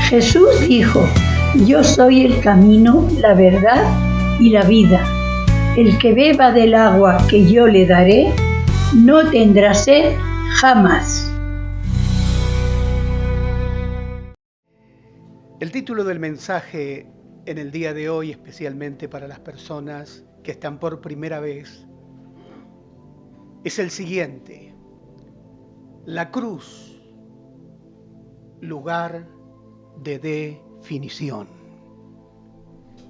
Jesús dijo: yo soy el camino, la verdad y la vida. El que beba del agua que yo le daré, no tendrá sed jamás. El título del mensaje en el día de hoy, especialmente para las personas que están por primera vez, es el siguiente: la cruz, lugar de definición.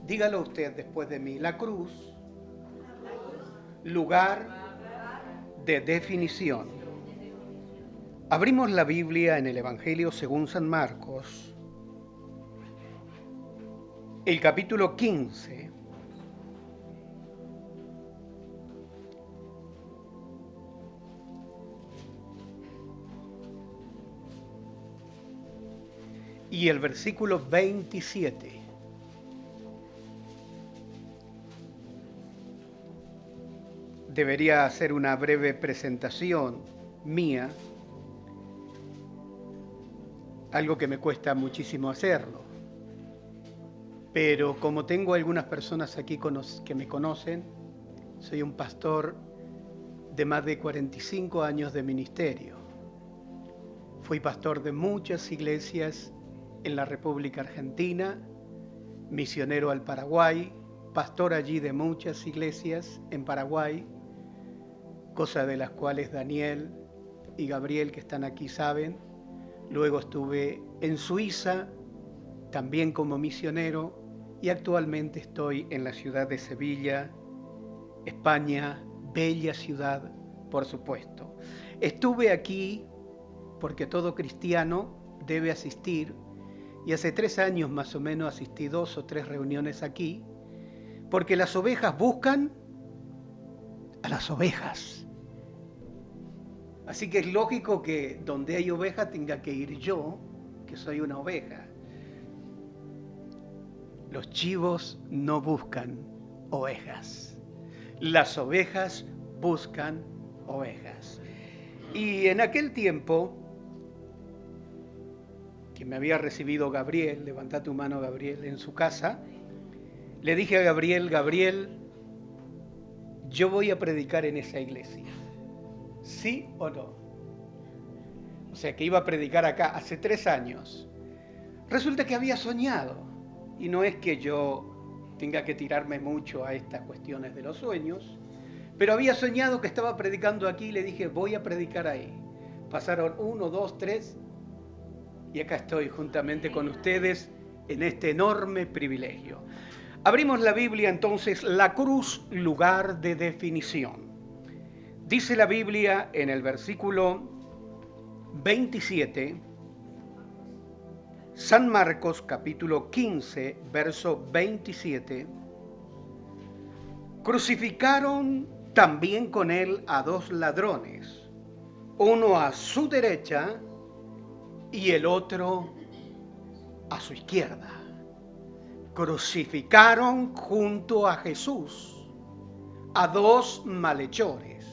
Dígalo usted después de mí: la cruz, lugar de definición. Abrimos la Biblia en el Evangelio según San Marcos, el capítulo 15. Y el versículo 27. Debería hacer una breve presentación mía, algo que me cuesta muchísimo hacerlo. Pero como tengo algunas personas aquí que me conocen, soy un pastor de más de 45 años de ministerio. Fui pastor de muchas iglesias en la República Argentina, misionero al Paraguay, pastor allí de muchas iglesias en Paraguay, cosa de las cuales Daniel y Gabriel, que están aquí, saben. Luego estuve en Suiza, también como misionero, y actualmente estoy en la ciudad de Sevilla, España, bella ciudad, por supuesto. Estuve aquí porque todo cristiano debe asistir, y hace 3 años más o menos asistí 2 o 3 reuniones aquí, porque las ovejas buscan a las ovejas. Así que es lógico que donde hay oveja tenga que ir yo, que soy una oveja. Los chivos no buscan ovejas. Las ovejas buscan ovejas. Y en aquel tiempo que me había recibido Gabriel, levanta tu mano Gabriel, en su casa, le dije a Gabriel: Gabriel, yo voy a predicar en esa iglesia. ¿Sí o no? O sea, que iba a predicar acá hace 3 años. Resulta que había soñado, y no es que yo tenga que tirarme mucho a estas cuestiones de los sueños, pero había soñado que estaba predicando aquí y le dije: voy a predicar ahí. Pasaron 1, 2, 3 y acá estoy juntamente con ustedes en este enorme privilegio. Abrimos la Biblia entonces, la cruz, lugar de definición. Dice la Biblia en el versículo 27, San Marcos capítulo 15, verso 27, crucificaron también con él a 2 ladrones, uno a su derecha y el otro a su izquierda. Crucificaron junto a Jesús a 2 malhechores,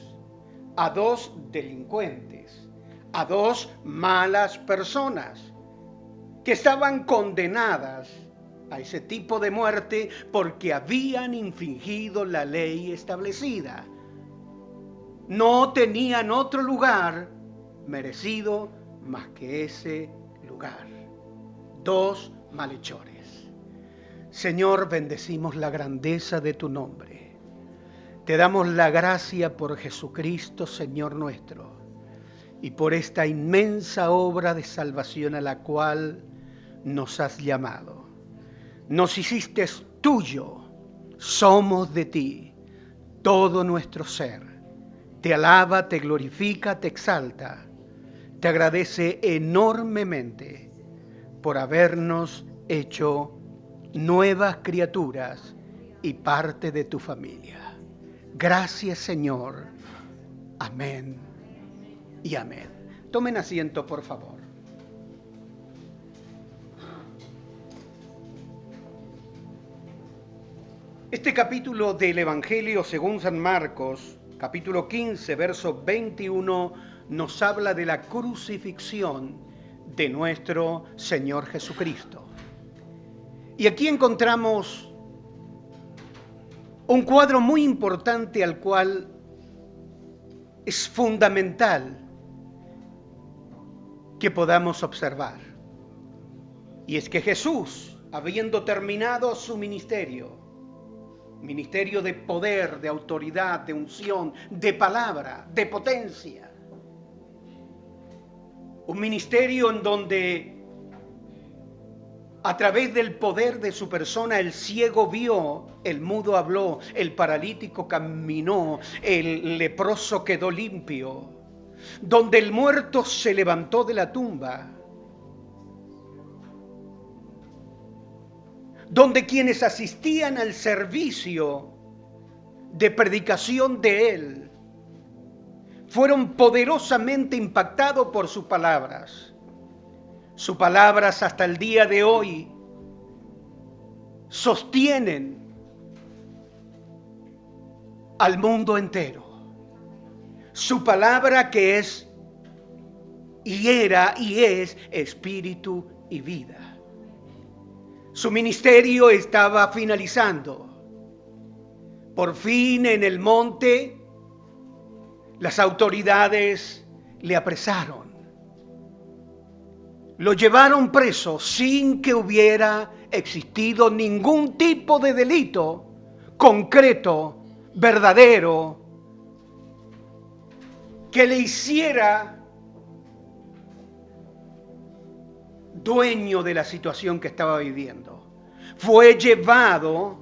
a 2 delincuentes, a 2 malas personas que estaban condenadas a ese tipo de muerte porque habían infringido la ley establecida. No tenían otro lugar merecido más que ese lugar. 2 malhechores. Señor, bendecimos la grandeza de tu nombre. Te damos la gracia por Jesucristo, Señor nuestro, y por esta inmensa obra de salvación a la cual nos has llamado. Nos hiciste tuyo, somos de ti, todo nuestro ser. Te alaba, te glorifica, te exalta, te agradece enormemente por habernos hecho nuevas criaturas y parte de tu familia. Gracias, Señor. Amén y amén. Tomen asiento, por favor. Este capítulo del Evangelio según San Marcos, capítulo 15, verso 21, nos habla de la crucifixión de nuestro Señor Jesucristo. Y aquí encontramos un cuadro muy importante al cual es fundamental que podamos observar. Y es que Jesús, habiendo terminado su ministerio de poder, de autoridad, de unción, de palabra, de potencia, un ministerio en donde a través del poder de su persona el ciego vio, el mudo habló, el paralítico caminó, el leproso quedó limpio, donde el muerto se levantó de la tumba, donde quienes asistían al servicio de predicación de él fueron poderosamente impactados por sus palabras. Sus palabras hasta el día de hoy sostienen al mundo entero. Su palabra que es y era y es espíritu y vida. Su ministerio estaba finalizando. Por fin en el monte las autoridades le apresaron. Lo llevaron preso sin que hubiera existido ningún tipo de delito concreto, verdadero, que le hiciera dueño de la situación que estaba viviendo. Fue llevado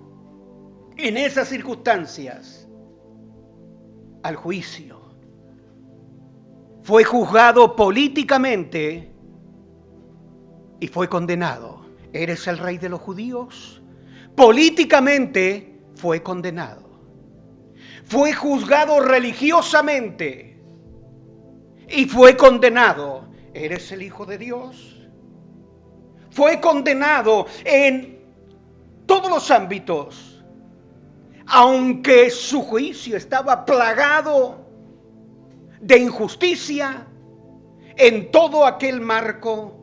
en esas circunstancias al juicio. Fue juzgado políticamente y fue condenado. ¿Eres el rey de los judíos? Políticamente fue condenado. Fue juzgado religiosamente y fue condenado. ¿Eres el Hijo de Dios? Fue condenado en todos los ámbitos, aunque su juicio estaba plagado de injusticia. En todo aquel marco,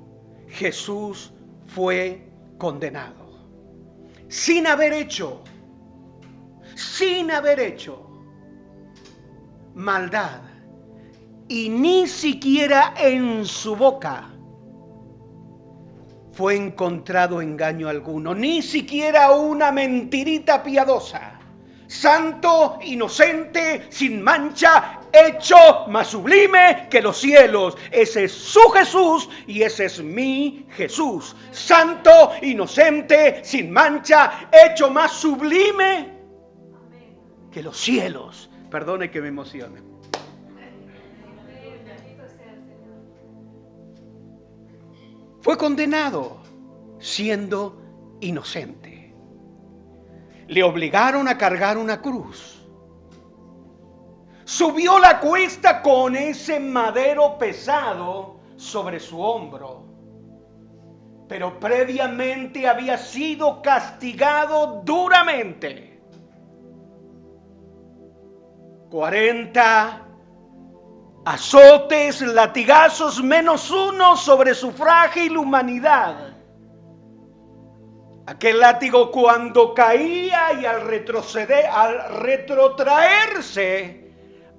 Jesús fue condenado, sin haber hecho maldad, y ni siquiera en su boca fue encontrado engaño alguno, ni siquiera una mentirita piadosa. Santo, inocente, sin mancha, hecho más sublime que los cielos. Ese es su Jesús y ese es mi Jesús. Santo, inocente, sin mancha, hecho más sublime que los cielos. Perdone que me emocione. Fue condenado siendo inocente. Le obligaron a cargar una cruz. Subió la cuesta con ese madero pesado sobre su hombro. Pero previamente había sido castigado duramente. 40 azotes, latigazos, menos uno sobre su frágil humanidad. Aquel látigo cuando caía y al retrotraerse,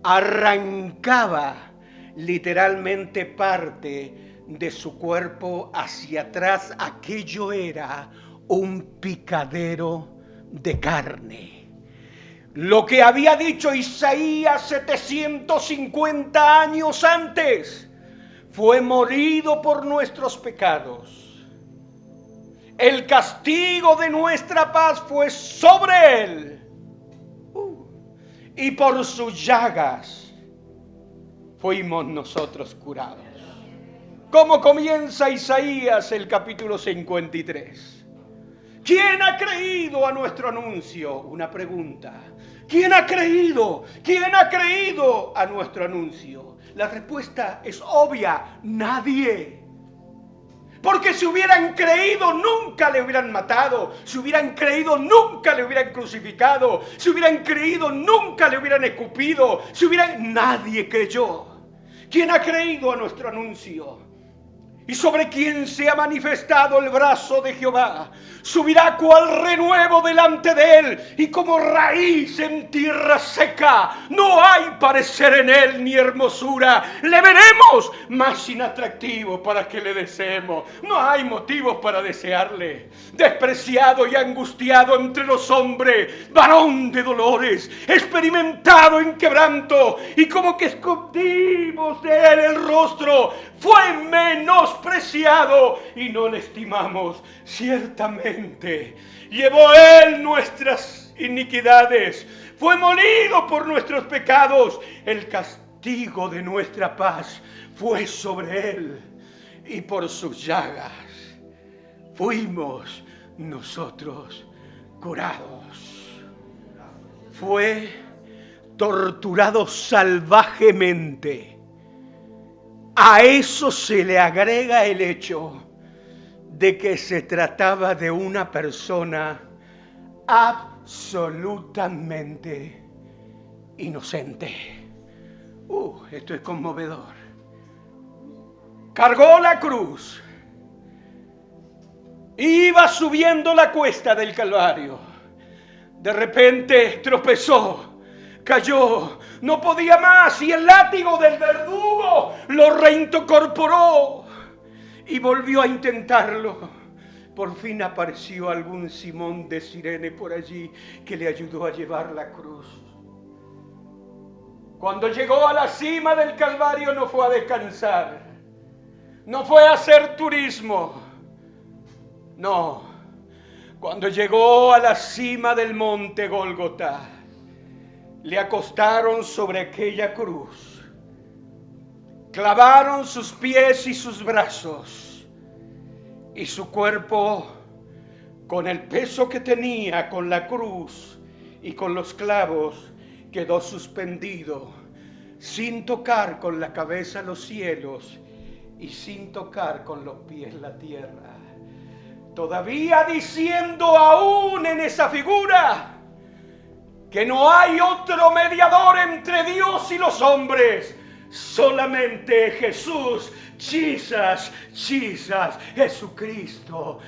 arrancaba literalmente parte de su cuerpo hacia atrás. Aquello era un picadero de carne. Lo que había dicho Isaías 750 años antes, fue molido por nuestros pecados. El castigo de nuestra paz fue sobre él. Y por sus llagas fuimos nosotros curados. ¿Cómo comienza Isaías el capítulo 53? ¿Quién ha creído a nuestro anuncio? Una pregunta. ¿Quién ha creído? ¿Quién ha creído a nuestro anuncio? La respuesta es obvia: nadie. Porque si hubieran creído, nunca le hubieran matado. Si hubieran creído, nunca le hubieran crucificado. Si hubieran creído, nunca le hubieran escupido. Nadie creyó. ¿Quién ha creído a nuestro anuncio? y sobre quien se ha manifestado el brazo de Jehová. Subirá cual renuevo delante de él, y como raíz en tierra seca. No hay parecer en él ni hermosura. Le veremos más inatractivo para que le deseemos. No hay motivos para desearle. Despreciado y angustiado entre los hombres, varón de dolores, experimentado en quebranto, y como que escondimos de él el rostro. Fue menospreciado y no le estimamos. Ciertamente llevó él nuestras iniquidades, fue molido por nuestros pecados. El castigo de nuestra paz fue sobre él, y por sus llagas fuimos nosotros curados. Fue torturado salvajemente. A eso se le agrega el hecho de que se trataba de una persona absolutamente inocente. Esto es conmovedor. Cargó la cruz, iba subiendo la cuesta del Calvario. De repente tropezó, cayó, no podía más, y el látigo del verdugo lo reincorporó y volvió a intentarlo. Por fin apareció algún Simón de Cirene por allí que le ayudó a llevar la cruz. Cuando llegó a la cima del Calvario no fue a descansar, no fue a hacer turismo, no. Cuando llegó a la cima del monte Gólgota, le acostaron sobre aquella cruz, clavaron sus pies y sus brazos, y su cuerpo, con el peso que tenía, con la cruz y con los clavos, quedó suspendido, sin tocar con la cabeza los cielos y sin tocar con los pies la tierra. Todavía diciendo aún en esa figura que no hay otro mediador entre Dios y los hombres, solamente Jesús, Jesus, Jesucristo.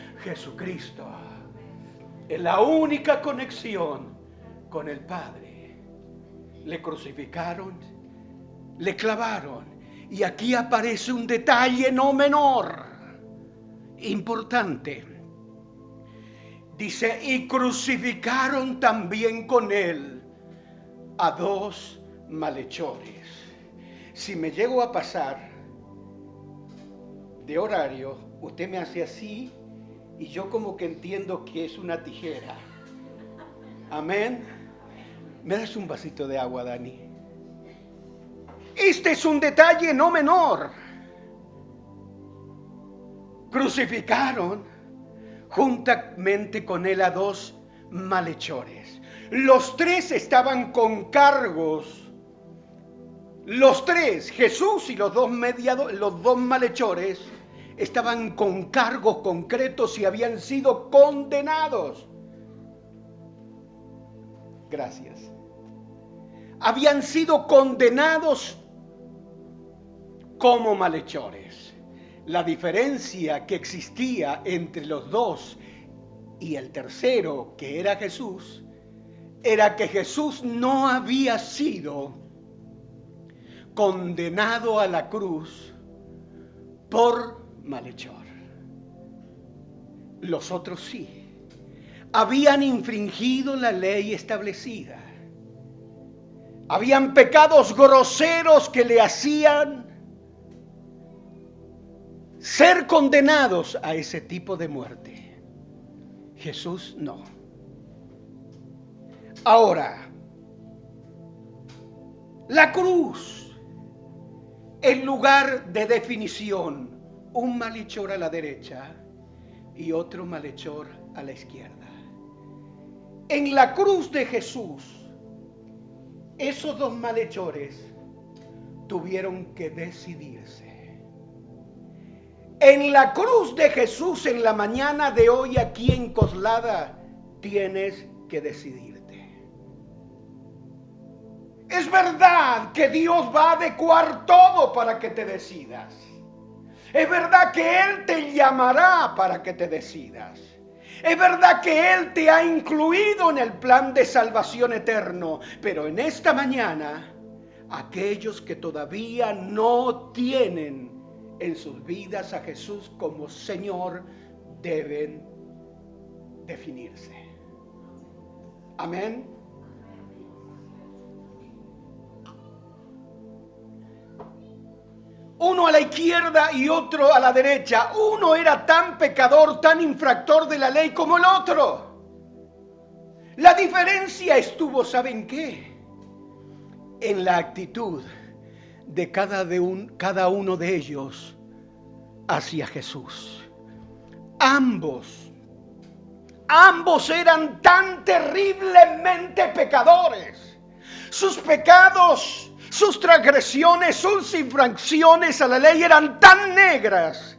Es la única conexión con el Padre. Le crucificaron, le clavaron, y aquí aparece un detalle no menor, importante. Dice, y crucificaron también con él a dos malhechores. Si me llego a pasar de horario, usted me hace así y yo como que entiendo que es una tijera. Amén. ¿Me das un vasito de agua, Dani? Este es un detalle no menor. Crucificaron juntamente con él a dos malhechores. Los tres estaban con cargos. Los tres, Jesús y los dos malhechores, estaban con cargos concretos y habían sido condenados. Gracias. Habían sido condenados como malhechores. La diferencia que existía entre los dos y el tercero, que era Jesús, era que Jesús no había sido condenado a la cruz por malhechor. Los otros sí. Habían infringido la ley establecida. Habían pecados groseros que le hacían ser condenados a ese tipo de muerte. Jesús no. Ahora, la cruz, el lugar de definición, un malhechor a la derecha y otro malhechor a la izquierda. En la cruz de Jesús, esos dos malhechores tuvieron que decidirse. En la cruz de Jesús, en la mañana de hoy aquí en Coslada, tienes que decidirte. Es verdad que Dios va a adecuar todo para que te decidas. Es verdad que Él te llamará para que te decidas. Es verdad que Él te ha incluido en el plan de salvación eterno. Pero en esta mañana, aquellos que todavía no tienen en sus vidas a Jesús como Señor, deben definirse. Amén. Uno a la izquierda y otro a la derecha. Uno era tan pecador, tan infractor de la ley como el otro. La diferencia estuvo, ¿saben qué? En la actitud de cada uno de ellos hacia Jesús. Ambos eran tan terriblemente pecadores. Sus pecados, sus transgresiones, sus infracciones a la ley eran tan negras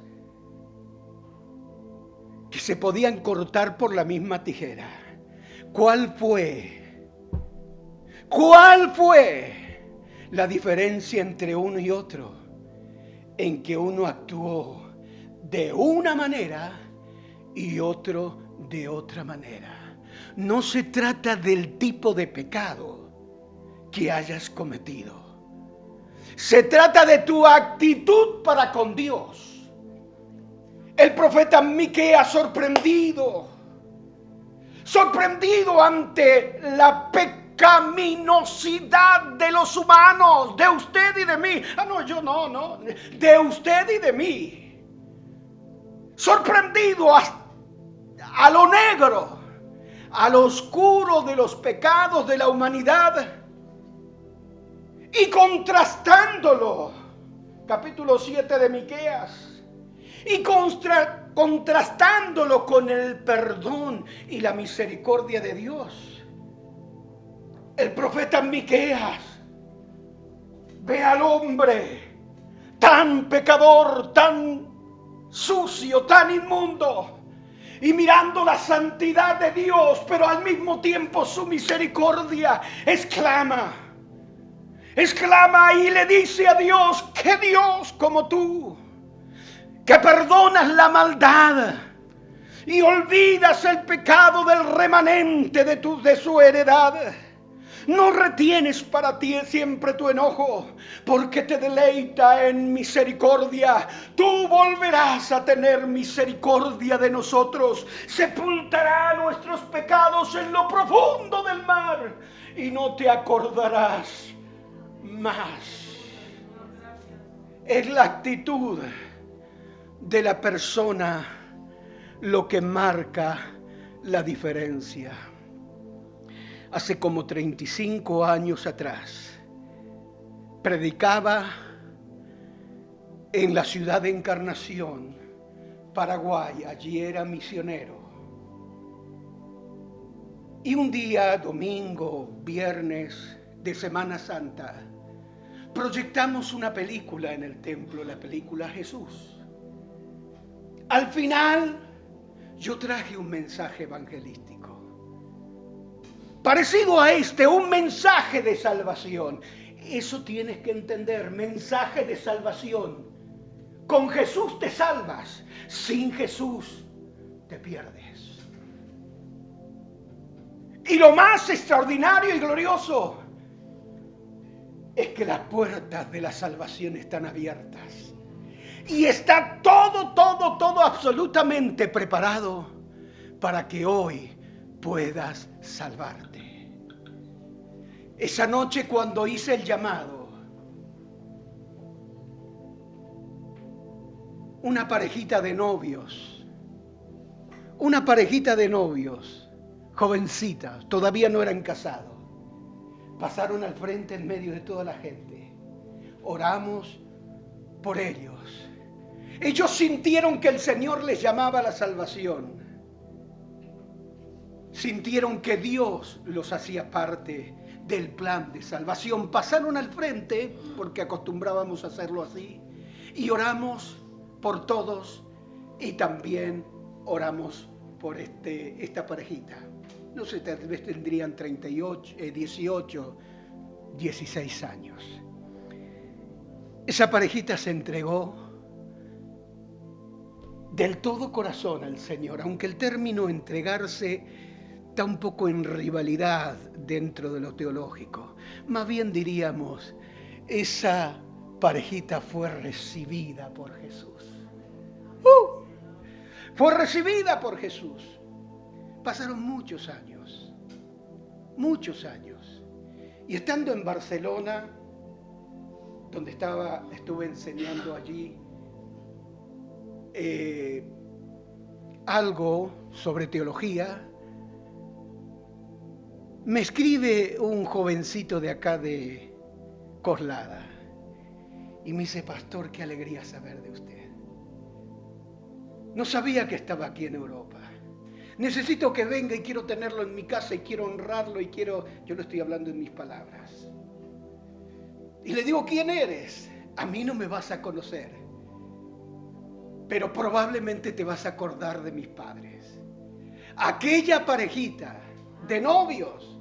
que se podían cortar por la misma tijera. ¿Cuál fue la diferencia entre uno y otro? En que uno actuó de una manera y otro de otra manera. No se trata del tipo de pecado que hayas cometido. Se trata de tu actitud para con Dios. El profeta Miqueas, sorprendido ante la pecaminosidad de los humanos, de usted y de mí. De usted y de mí. Sorprendido a lo negro, a lo oscuro de los pecados de la humanidad. Y contrastándolo, capítulo 7 de Miqueas, y contrastándolo con el perdón y la misericordia de Dios, el profeta Miqueas ve al hombre tan pecador, tan sucio, tan inmundo, y mirando la santidad de Dios, pero al mismo tiempo su misericordia, exclama y le dice a Dios: que Dios como tú, que perdonas la maldad y olvidas el pecado del remanente de su heredad, no retienes para ti siempre tu enojo, porque te deleita en misericordia. Tú volverás a tener misericordia de nosotros, sepultará nuestros pecados en lo profundo del mar y no te acordarás más. Es la actitud de la persona lo que marca la diferencia. Hace como 35 años atrás, predicaba en la ciudad de Encarnación, Paraguay. Allí era misionero. Y un día, domingo, viernes de Semana Santa, proyectamos una película en el templo, la película Jesús. Al final, yo traje un mensaje evangelístico, parecido a un mensaje de salvación. Eso tienes que entender, mensaje de salvación. Con Jesús te salvas, sin Jesús te pierdes. Y lo más extraordinario y glorioso es que las puertas de la salvación están abiertas. Y está todo absolutamente preparado para que hoy puedas salvarte. Esa noche, cuando hice el llamado, una parejita de novios, jovencitas, todavía no eran casados, pasaron al frente en medio de toda la gente. Oramos por ellos. Ellos sintieron que el Señor les llamaba a la salvación. Sintieron que Dios los hacía parte del plan de salvación. Pasaron al frente, porque acostumbrábamos a hacerlo así, y oramos por todos, y también oramos por esta parejita. No sé, tal vez tendrían 18, 16 años. Esa parejita se entregó del todo corazón al Señor, aunque el término entregarse está un poco en rivalidad dentro de lo teológico. Más bien diríamos, esa parejita fue recibida por Jesús. Fue recibida por Jesús. Pasaron muchos años. Y estando en Barcelona, donde estuve enseñando allí algo sobre teología, me escribe un jovencito de acá de Coslada y me dice: pastor, qué alegría saber de usted. No sabía que estaba aquí en Europa. Necesito que venga y quiero tenerlo en mi casa y quiero honrarlo y quiero... Yo lo estoy hablando en mis palabras. Y le digo: ¿quién eres? A mí no me vas a conocer, pero probablemente te vas a acordar de mis padres. Aquella parejita de novios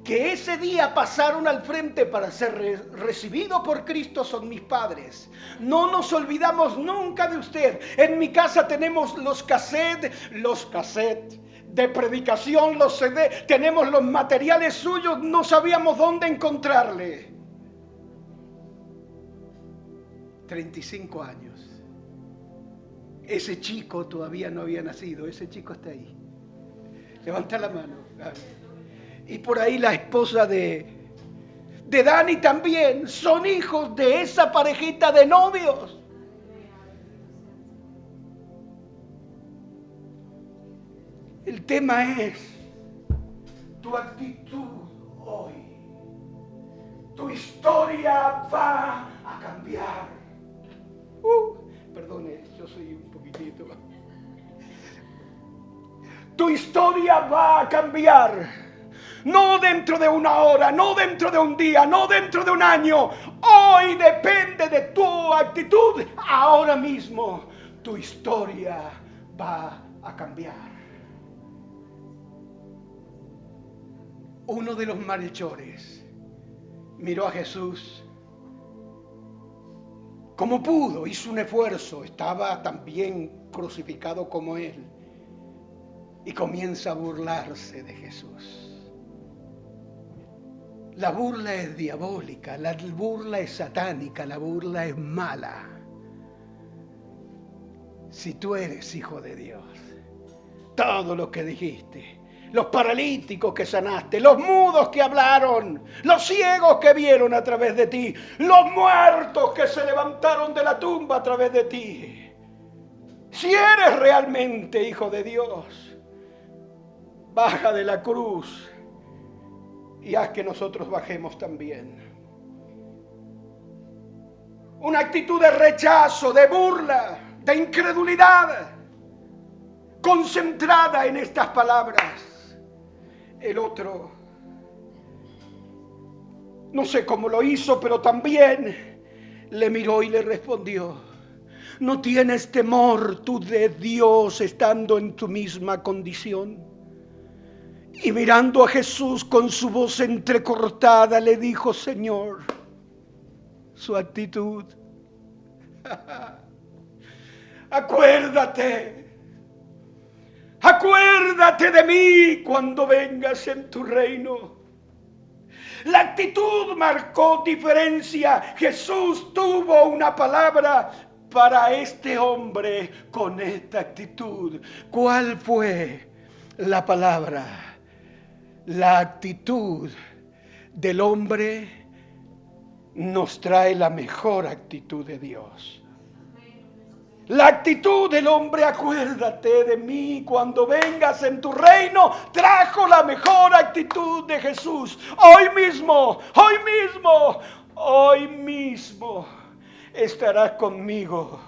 que ese día pasaron al frente para ser recibido por Cristo son mis padres. No nos olvidamos nunca de usted. En mi casa tenemos los cassettes de predicación, los CD, tenemos los materiales suyos, no sabíamos dónde encontrarle. 35 años. Ese chico todavía no había nacido, ese chico está ahí. Levanta la mano. Y por ahí la esposa de Dani también, son hijos de esa parejita de novios. El tema es tu actitud hoy. Tu historia va a cambiar. Perdone, yo soy un poquitito. Tu historia va a cambiar. No dentro de una hora, no dentro de un día, no dentro de un año. Hoy depende de tu actitud. Ahora mismo tu historia va a cambiar. Uno de los malhechores miró a Jesús como pudo, hizo un esfuerzo, estaba también crucificado como él, y comienza a burlarse de Jesús. La burla es diabólica, la burla es satánica, la burla es mala. Si tú eres hijo de Dios, todo lo que dijiste, los paralíticos que sanaste, los mudos que hablaron, los ciegos que vieron a través de ti, los muertos que se levantaron de la tumba a través de ti. Si eres realmente hijo de Dios, baja de la cruz y haz que nosotros bajemos también. Una actitud de rechazo, de burla, de incredulidad, concentrada en estas palabras. El otro, no sé cómo lo hizo, pero también le miró y le respondió: ¿no tienes temor tú de Dios estando en tu misma condición? Y mirando a Jesús con su voz entrecortada le dijo: Señor, su actitud. Acuérdate de mí cuando vengas en tu reino. La actitud marcó diferencia. Jesús tuvo una palabra para este hombre con esta actitud. ¿Cuál fue la palabra? La actitud del hombre nos trae la mejor actitud de Dios. La actitud del hombre, acuérdate de mí cuando vengas en tu reino, trajo la mejor actitud de Jesús. Hoy mismo estarás conmigo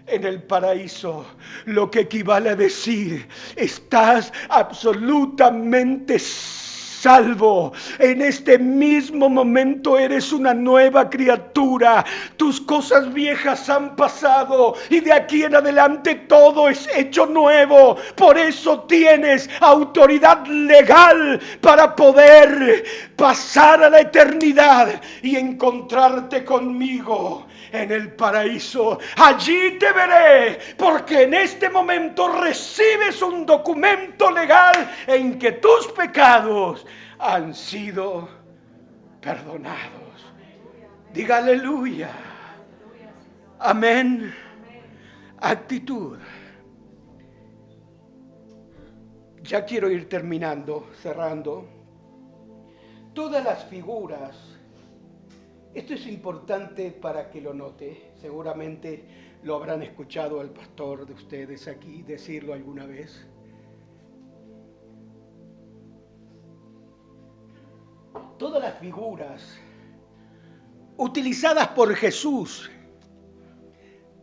en el paraíso, lo que equivale a decir: estás absolutamente salvo. En este mismo momento eres una nueva criatura. Tus cosas viejas han pasado y de aquí en adelante todo es hecho nuevo. Por eso tienes autoridad legal para poder pasar a la eternidad y encontrarte conmigo en el paraíso. Allí te veré, porque en este momento recibes un documento legal en que tus pecados han sido perdonados. Diga aleluya. Amén. Actitud. Ya quiero ir terminando, cerrando. Todas las figuras, esto es importante para que lo note, seguramente lo habrán escuchado al pastor de ustedes aquí decirlo alguna vez. Todas las figuras utilizadas por Jesús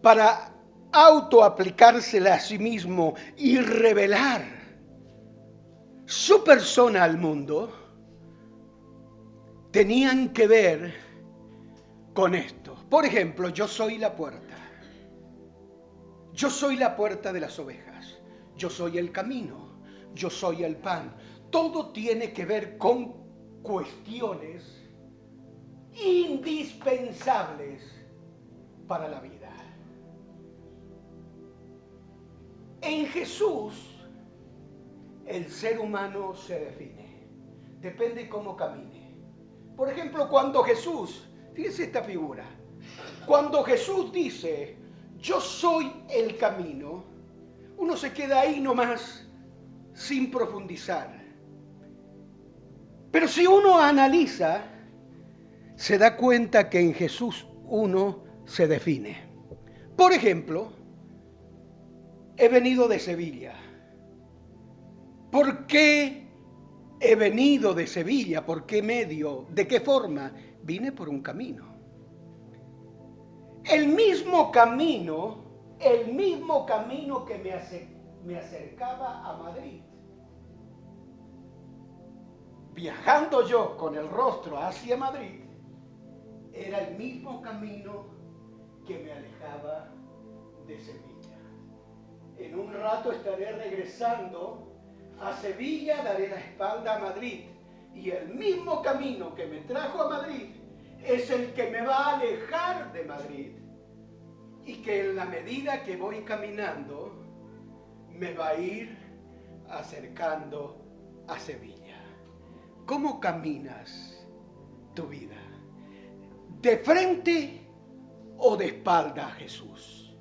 para autoaplicársela a sí mismo y revelar su persona al mundo, tenían que ver con esto. Por ejemplo, yo soy la puerta. Yo soy la puerta de las ovejas. Yo soy el camino. Yo soy el pan. Todo tiene que ver con cuestiones indispensables para la vida. En Jesús, el ser humano se define. Depende cómo camine. Por ejemplo, cuando Jesús, fíjense esta figura, cuando Jesús dice, yo soy el camino, uno se queda ahí nomás sin profundizar. Pero si uno analiza, se da cuenta que en Jesús uno se define. Por ejemplo, he venido de Sevilla. ¿Por qué he venido de Sevilla? ¿Por qué medio? ¿De qué forma? Vine por un camino. El mismo camino que me acercaba a Madrid. Viajando yo con el rostro hacia Madrid, era el mismo camino que me alejaba de Sevilla. En un rato estaré regresando a Sevilla, daré la espalda a Madrid, y el mismo camino que me trajo a Madrid es el que me va a alejar de Madrid, y que en la medida que voy caminando me va a ir acercando a Sevilla. ¿Cómo caminas tu vida? ¿De frente o de espalda a Jesús?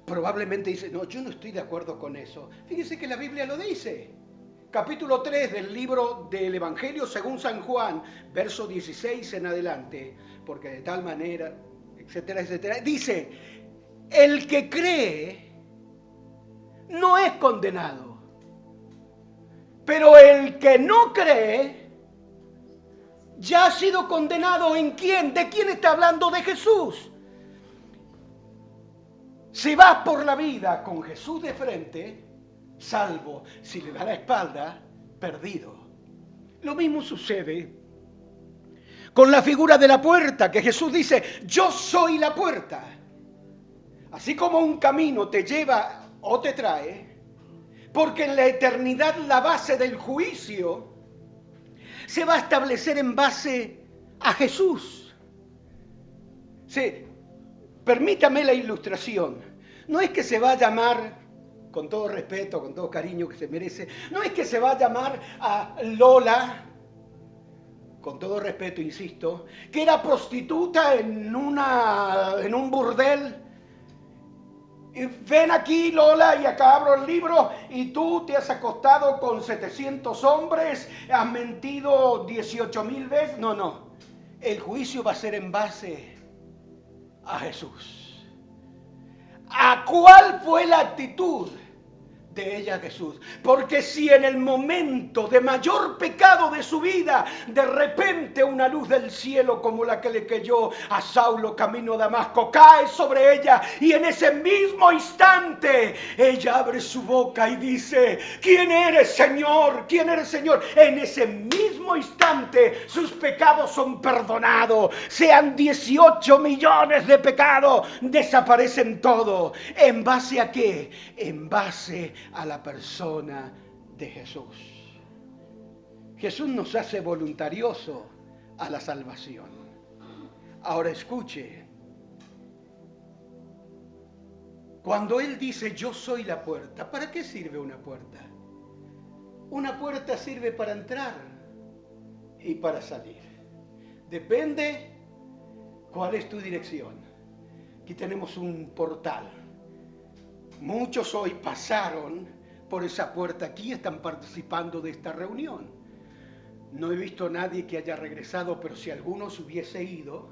Probablemente dice, no, yo no estoy de acuerdo con eso. Fíjese que la Biblia lo dice. Capítulo 3 del libro del Evangelio según San Juan, verso 16 en adelante, porque de tal manera, etcétera, etcétera, dice, el que cree no es condenado, pero el que no cree ya ha sido condenado. ¿En quién? ¿De quién está hablando? De Jesús. Si vas por la vida con Jesús de frente, salvo. Si le da la espalda, perdido. Lo mismo sucede con la figura de la puerta, que Jesús dice, yo soy la puerta. Así como un camino te lleva o te trae, porque en la eternidad la base del juicio se va a establecer en base a Jesús. Sí, permítame la ilustración. No es que se va a llamar, con todo respeto, con todo cariño que se merece, no es que se va a llamar a Lola, con todo respeto, insisto, que era prostituta en un burdel. Y ven aquí, Lola, y acá abro el libro, y tú te has acostado con 700 hombres, has mentido 18,000 veces. No. El juicio va a ser en base a Jesús. ¿A cuál fue la actitud de ella a Jesús. Porque si en el momento de mayor pecado de su vida, de repente una luz del cielo como la que le cayó a Saulo camino a Damasco, cae sobre ella, y en ese mismo instante ella abre su boca y dice: ¿quién eres, Señor? ¿Quién eres, Señor? En ese mismo instante sus pecados son perdonados. Sean 18 millones de pecados, desaparecen todos. ¿En base a qué? En base a la persona de Jesús. Jesús nos hace voluntariosos a la salvación. Ahora escuche, cuando Él dice yo soy la puerta, ¿para qué sirve una puerta? Una puerta sirve para entrar y para salir. Depende cuál es tu dirección. Aquí tenemos un portal. Muchos hoy pasaron por esa puerta aquí, están participando de esta reunión. No he visto a nadie que haya regresado, pero si alguno se hubiese ido,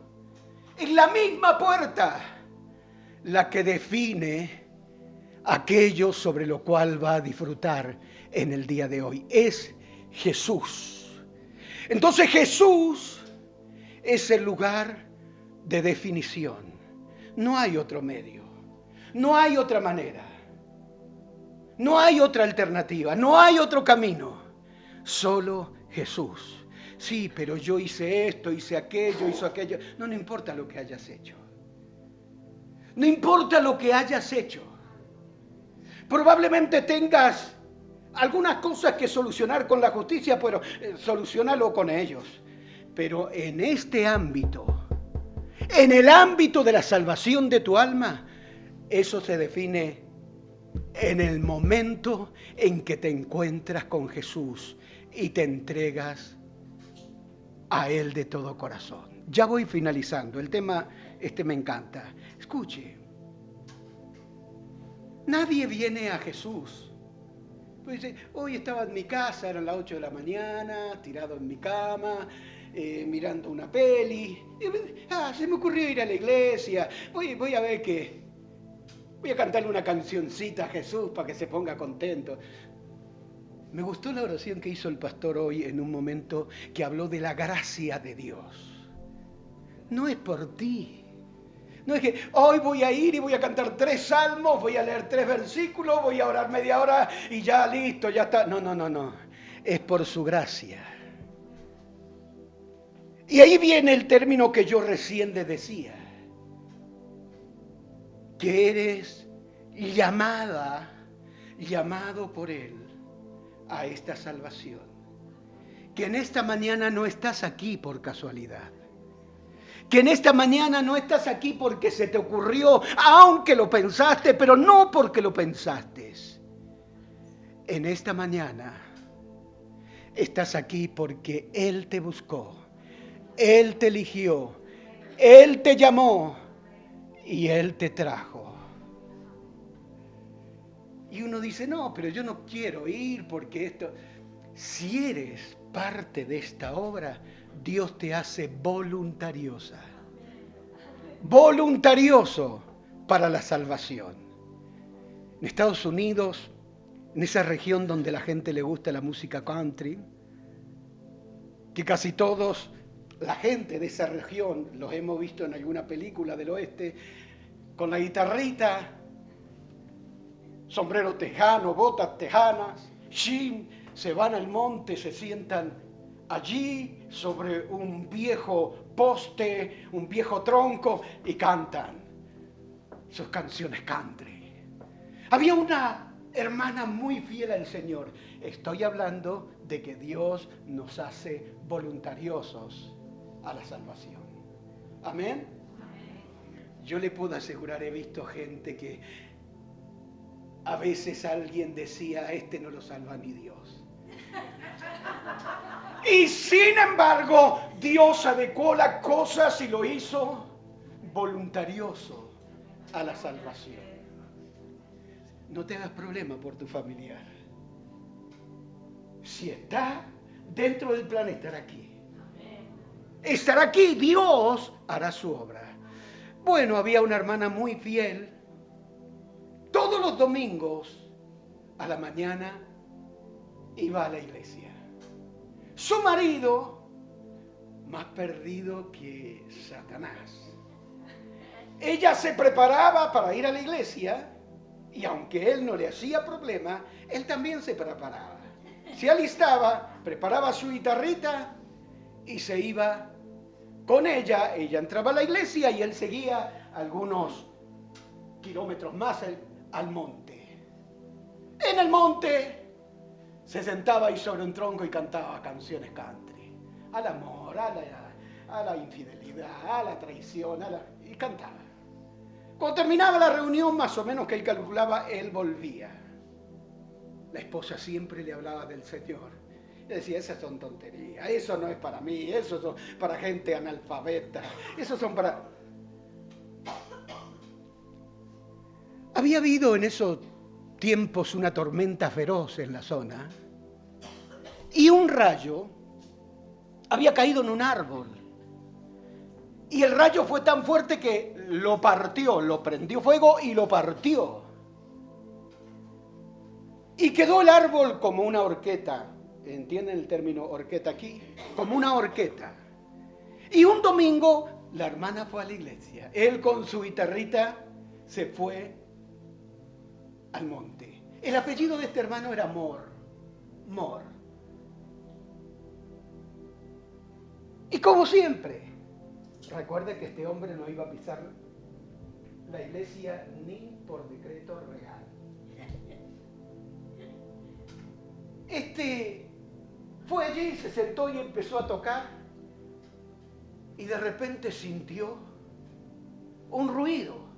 es la misma puerta la que define aquello sobre lo cual va a disfrutar en el día de hoy. Es Jesús. Entonces Jesús es el lugar de definición. No hay otro medio. No hay otra manera. No hay otra alternativa. No hay otro camino. Solo Jesús. Sí, pero yo hice esto, hice aquello, hice aquello. No importa lo que hayas hecho. No importa lo que hayas hecho. Probablemente tengas algunas cosas que solucionar con la justicia, pero solucionalo con ellos. Pero en este ámbito, en el ámbito de la salvación de tu alma, eso se define en el momento en que te encuentras con Jesús y te entregas a Él de todo corazón. Ya voy finalizando, el tema me encanta. Escuche, nadie viene a Jesús. Pues dice, hoy estaba en mi casa, eran las 8 de la mañana, tirado en mi cama, mirando una peli. Se me ocurrió ir a la iglesia, voy a ver qué. Voy a cantarle una cancioncita a Jesús para que se ponga contento. Me gustó la oración que hizo el pastor hoy en un momento que habló de la gracia de Dios. No es por ti. No es que hoy voy a ir y voy a cantar 3 salmos, voy a leer 3 versículos, voy a orar media hora y ya listo, ya está. No. Es por su gracia. Y ahí viene el término que yo recién le decía. Que eres llamado por Él a esta salvación. Que en esta mañana no estás aquí por casualidad. Que en esta mañana no estás aquí porque se te ocurrió, aunque lo pensaste, pero no porque lo pensaste. En esta mañana estás aquí porque Él te buscó, Él te eligió, Él te llamó y Él te trajo. Y uno dice, no, pero yo no quiero ir porque esto... Si eres parte de esta obra, Dios te hace voluntariosa. Voluntarioso para la salvación. En Estados Unidos, en esa región donde la gente le gusta la música country, que casi todos, la gente de esa región, los hemos visto en alguna película del oeste, con la guitarrita, sombrero tejano, botas tejanas, se van al monte, se sientan allí sobre un viejo poste, un viejo tronco y cantan sus canciones country. Había una hermana muy fiel al Señor. Estoy hablando de que Dios nos hace voluntariosos a la salvación. ¿Amén? Yo le puedo asegurar, he visto gente que a veces alguien decía, este no lo salva ni Dios. Y sin embargo, Dios adecuó las cosas y lo hizo voluntarioso a la salvación. No te hagas problema por tu familiar. Si está dentro del plan, estará aquí. Estará aquí, Dios hará su obra. Bueno, había una hermana muy fiel. Todos los domingos a la mañana iba a la iglesia. Su marido, más perdido que Satanás. Ella se preparaba para ir a la iglesia y aunque él no le hacía problema, él también se preparaba. Se alistaba, preparaba su guitarrita y se iba con ella. Ella entraba a la iglesia y él seguía algunos kilómetros más al monte. En el monte se sentaba ahí sobre un tronco y cantaba canciones country. Al amor, a la infidelidad, a la traición, y cantaba. Cuando terminaba la reunión, más o menos que él calculaba, él volvía. La esposa siempre le hablaba del Señor. Le decía, esas son tonterías, eso no es para mí, eso son para gente analfabeta, esos son para... Había habido en esos tiempos una tormenta feroz en la zona y un rayo había caído en un árbol. Y el rayo fue tan fuerte que lo partió, lo prendió fuego y lo partió. Y quedó el árbol como una horqueta. ¿Entienden el término horqueta aquí? Como una horqueta. Y un domingo la hermana fue a la iglesia. Él con su guitarrita se fue al monte. El apellido de este hermano era Moore. Y como siempre, recuerde que este hombre no iba a pisar la iglesia ni por decreto real. Fue allí, se sentó y empezó a tocar y de repente sintió un ruido.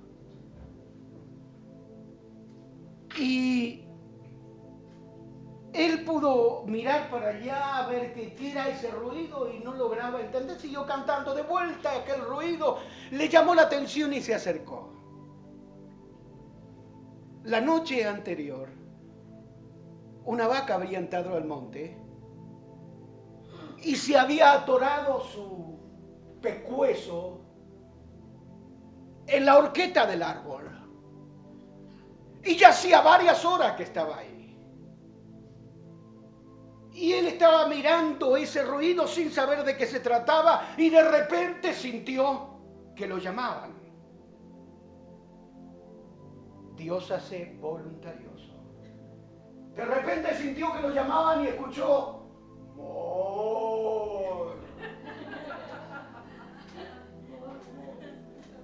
Y él pudo mirar para allá a ver qué era ese ruido y no lograba entender. Siguió cantando de vuelta, aquel ruido le llamó la atención y se acercó. La noche anterior, una vaca había entrado al monte y se había atorado su pescuezo en la horqueta del árbol. Y ya hacía varias horas que estaba ahí. Y él estaba mirando ese ruido sin saber de qué se trataba y de repente sintió que lo llamaban. Dios hace voluntarioso. De repente sintió que lo llamaban y escuchó Moore.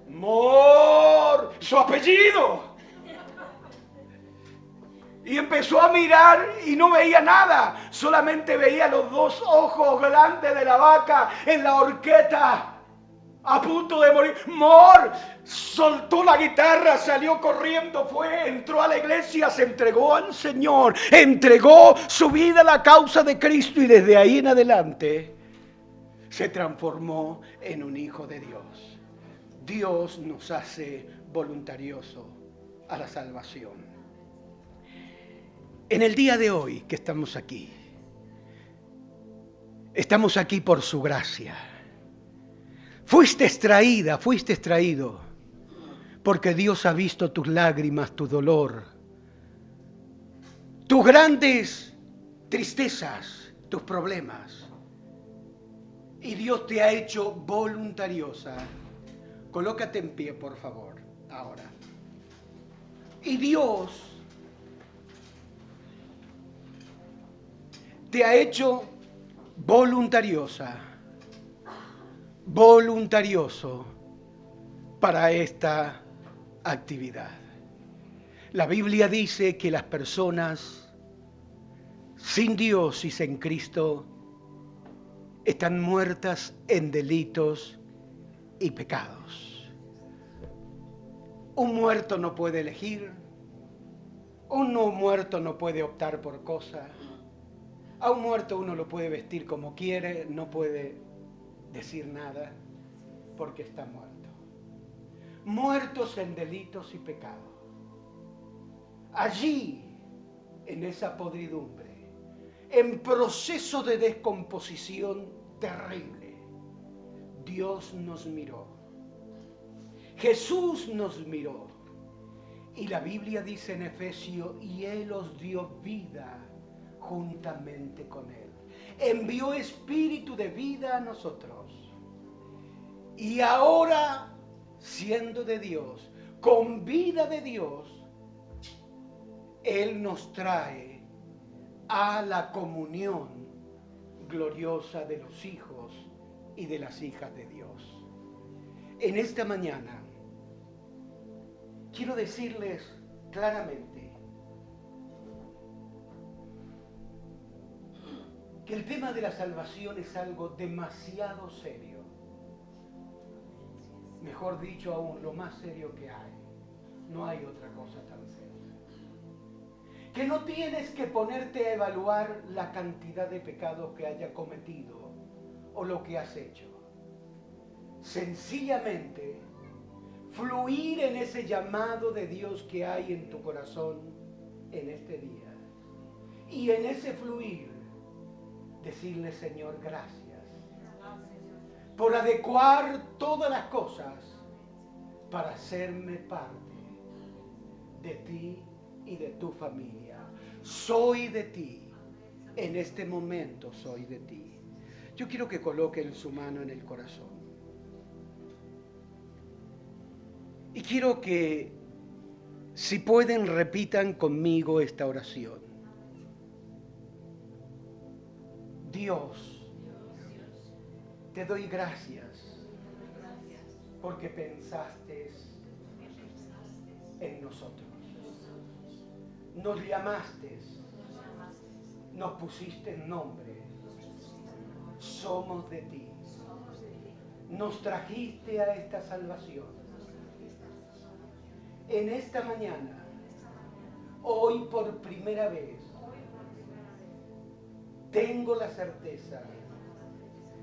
Moore, su apellido. Y empezó a mirar y no veía nada, solamente veía los dos ojos grandes de la vaca en la horqueta, a punto de morir. Moore soltó la guitarra, salió corriendo, entró a la iglesia, se entregó al Señor, entregó su vida a la causa de Cristo y desde ahí en adelante se transformó en un hijo de Dios. Dios nos hace voluntariosos a la salvación. En el día de hoy que estamos aquí por su gracia. Fuiste extraído, porque Dios ha visto tus lágrimas, tu dolor, tus grandes tristezas, tus problemas. Y Dios te ha hecho voluntariosa. Colócate en pie, por favor, ahora. Y Dios te ha hecho voluntarioso para esta actividad. La Biblia dice que las personas sin Dios y sin Cristo están muertas en delitos y pecados. Un muerto no puede elegir, un no muerto no puede optar por cosas. A un muerto uno lo puede vestir como quiere, no puede decir nada porque está muerto. Muertos en delitos y pecados. Allí, en esa podridumbre, en proceso de descomposición terrible, Dios nos miró. Jesús nos miró Y la Biblia dice en Efesios, y Él os dio vida juntamente con Él. Envió espíritu de vida a nosotros. Y ahora, siendo de Dios, con vida de Dios, Él nos trae a la comunión gloriosa de los hijos y de las hijas de Dios. En esta mañana, quiero decirles claramente que el tema de la salvación es algo demasiado serio. Mejor dicho aún, lo más serio que hay. No hay otra cosa tan seria. Que no tienes que ponerte a evaluar la cantidad de pecados que hayas cometido o lo que has hecho. Sencillamente, fluir en ese llamado de Dios que hay en tu corazón en este día. Y en ese fluir, decirle, Señor, gracias por adecuar todas las cosas para hacerme parte de ti y de tu familia. Soy de ti. En este momento soy de ti. Yo quiero que coloquen su mano en el corazón. Y quiero que, si pueden, repitan conmigo esta oración. Dios, te doy gracias porque pensaste en nosotros. Nos llamaste, nos pusiste nombre. Somos de ti. Nos trajiste a esta salvación. En esta mañana, hoy por primera vez, tengo la certeza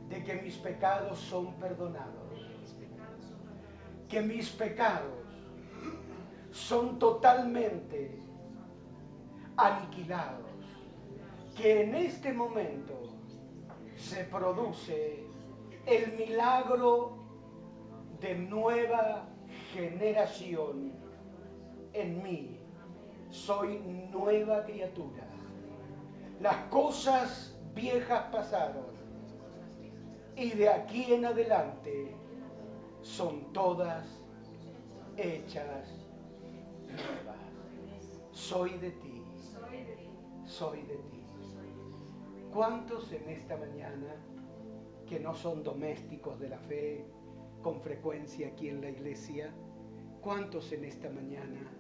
de que mis pecados son perdonados, que mis pecados son totalmente aniquilados, que en este momento se produce el milagro de nueva generación en mí. Soy nueva criatura. Las cosas viejas pasaron y de aquí en adelante son todas hechas nuevas. Soy de ti. Soy de ti. ¿Cuántos en esta mañana que no son domésticos de la fe con frecuencia aquí en la iglesia, cuántos en esta mañana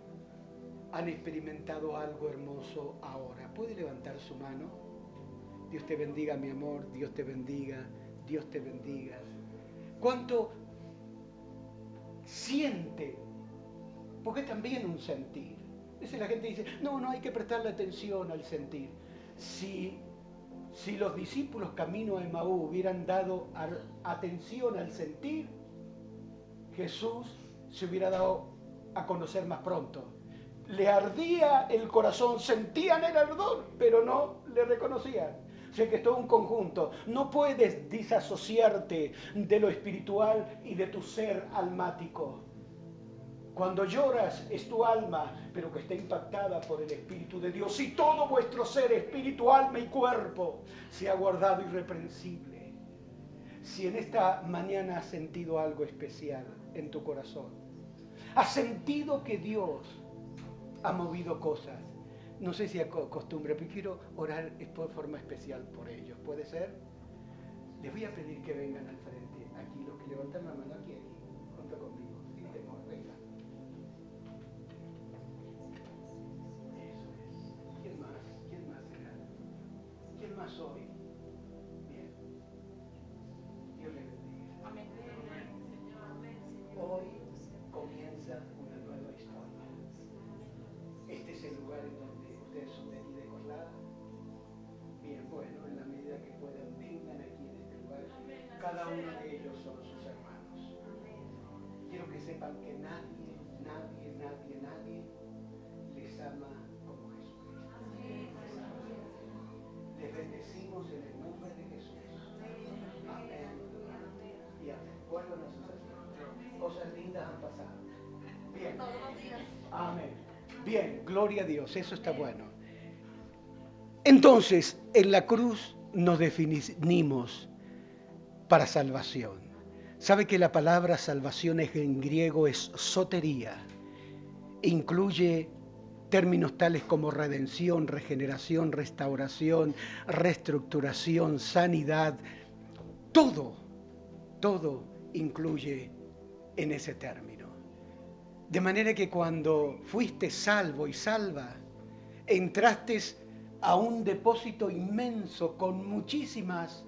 han experimentado algo hermoso ahora? ¿Puede levantar su mano? Dios te bendiga, mi amor. Dios te bendiga. Dios te bendiga. ¿Cuánto siente? Porque es también un sentir. A veces la gente dice, no hay que prestarle atención al sentir. Si los discípulos camino a Emaú hubieran dado atención al sentir, Jesús se hubiera dado a conocer más pronto. Le ardía el corazón, sentían el ardor, pero no le reconocían. O sea que es todo un conjunto. No puedes disasociarte de lo espiritual y de tu ser almático. Cuando lloras es tu alma, pero que está impactada por el Espíritu de Dios. Y todo vuestro ser, espíritu, alma y cuerpo, se ha guardado irreprensible. Si en esta mañana has sentido algo especial en tu corazón, has sentido que Dios ha movido cosas, no sé si es costumbre, pero quiero orar de forma especial por ellos. ¿Puede ser? Les voy a pedir que vengan al frente, aquí, los que levantan la mano aquí, junto conmigo, sin temor, vengan. ¿Quién más hoy? Bien. Dios le bendiga. Amén. Hoy comienza una nueva historia. Este es el lugar en donde ustedes son de aquí de Coslada. Bien, bueno, en la medida que puedan, vengan aquí en este lugar. Cada uno de ellos son sus hermanos. Quiero que sepan que nadie les ama como Jesucristo. Les bendecimos en el nombre de Jesús. Amén. Y amén. Vuelvan a sus asientos. Cosas lindas han pasado. Bien. Amén. Bien, gloria a Dios, eso está bueno. Entonces, en la cruz nos definimos para salvación. ¿Sabe que la palabra salvación en griego es sotería? Incluye términos tales como redención, regeneración, restauración, reestructuración, sanidad. Todo incluye en ese término. De manera que cuando fuiste salvo y salva, entraste a un depósito inmenso con muchísimas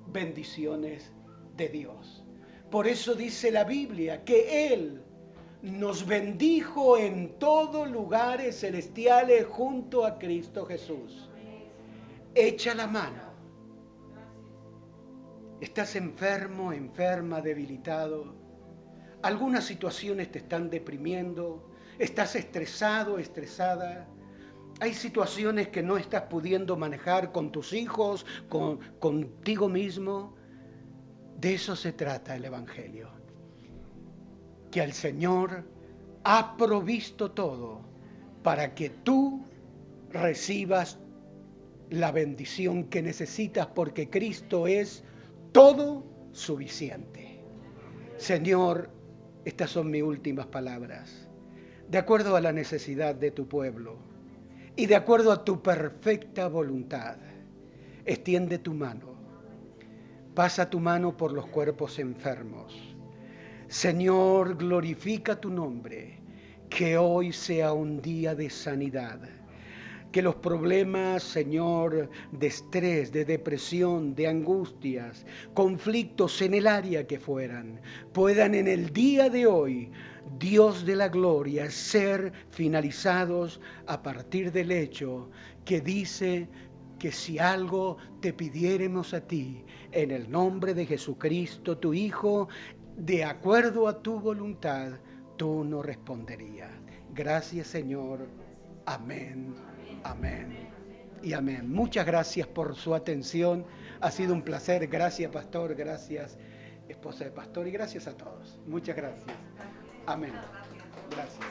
bendiciones de Dios. Por eso dice la Biblia que Él nos bendijo en todos lugares celestiales junto a Cristo Jesús. Echa la mano. Estás enfermo, enferma, debilitado. Algunas situaciones te están deprimiendo. Estás estresado, estresada. Hay situaciones que no estás pudiendo manejar con tus hijos, contigo mismo. De eso se trata el Evangelio. Que el Señor ha provisto todo para que tú recibas la bendición que necesitas, porque Cristo es todo suficiente. Señor, estas son mis últimas palabras. De acuerdo a la necesidad de tu pueblo y de acuerdo a tu perfecta voluntad, extiende tu mano. Pasa tu mano por los cuerpos enfermos. Señor, glorifica tu nombre. Que hoy sea un día de sanidad. Que los problemas, Señor, de estrés, de depresión, de angustias, conflictos en el área que fueran, puedan en el día de hoy, Dios de la gloria, ser finalizados a partir del hecho que dice que si algo te pidiéremos a ti, en el nombre de Jesucristo, tu Hijo, de acuerdo a tu voluntad, tú nos responderías. Gracias, Señor. Amén. Amén y amén. Muchas gracias por su atención. Ha sido un placer. Gracias, pastor. Gracias, esposa de pastor. Y gracias a todos. Muchas gracias. Amén. Gracias.